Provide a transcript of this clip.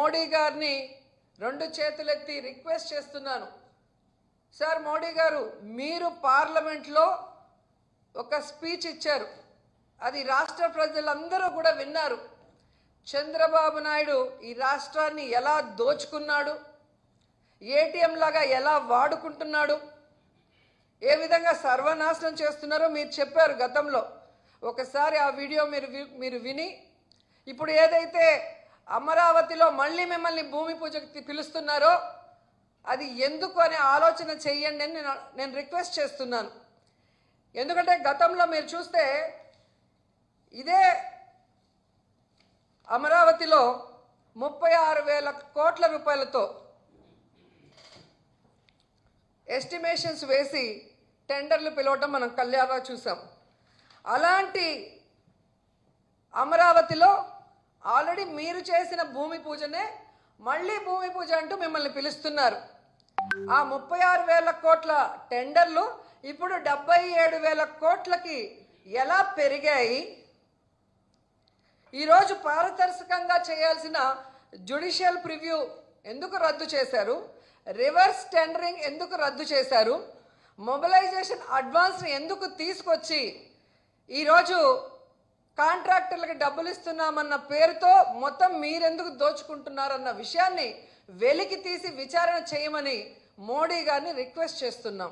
మోడీ గారిని రెండు చేతులెత్తి రిక్వెస్ట్ చేస్తున్నాను. సార్ మోడీ గారు, మీరు పార్లమెంట్లో ఒక స్పీచ్ ఇచ్చారు, అది రాష్ట్ర ప్రజలందరూ కూడా విన్నారు. చంద్రబాబు నాయుడు ఈ రాష్ట్రాన్ని ఎలా దోచుకున్నాడు, ఏటీఎం లాగా ఎలా వాడుకుంటున్నాడు, ఏ విధంగా సర్వనాశనం చేస్తున్నారో మీరు చెప్పారు గతంలో. ఒకసారి ఆ వీడియో మీరు విని, ఇప్పుడు ఏదైతే అమరావతిలో మళ్ళీ మిమ్మల్ని భూమి పూజకి పిలుస్తున్నారో అది ఎందుకు అనే ఆలోచన చెయ్యండి అని నేను రిక్వెస్ట్ చేస్తున్నాను. ఎందుకంటే గతంలో మీరు చూస్తే ఇదే అమరావతిలో 36,000 కోట్ల రూపాయలతో ఎస్టిమేషన్స్ వేసి టెండర్లు పిలవటం మనం కళ్యాణంగా చూసాం. అలాంటి అమరావతిలో ఆల్రెడీ మీరు చేసిన భూమి పూజనే మళ్ళీ భూమి పూజ అంటూ మిమ్మల్ని పిలుస్తున్నారు. ఆ 36,000 కోట్ల టెండర్లు ఇప్పుడు 77,000 కోట్లకి ఎలా పెరిగాయి? ఈరోజు పారదర్శకంగా చేయాల్సిన జ్యుడిషియల్ ప్రివ్యూ ఎందుకు రద్దు చేశారు? రివర్స్ టెండరింగ్ ఎందుకు రద్దు చేశారు? మొబిలైజేషన్ అడ్వాన్స్ని ఎందుకు తీసుకొచ్చి ఈరోజు కాంట్రాక్టర్లకు డబ్బులు ఇస్తున్నామన్న పేరుతో మొత్తం మీరెందుకు దోచుకుంటున్నారన్న విషయాన్ని వెలికి తీసి విచారణ చేయమని మోడీ గారిని రిక్వెస్ట్ చేస్తున్నాం.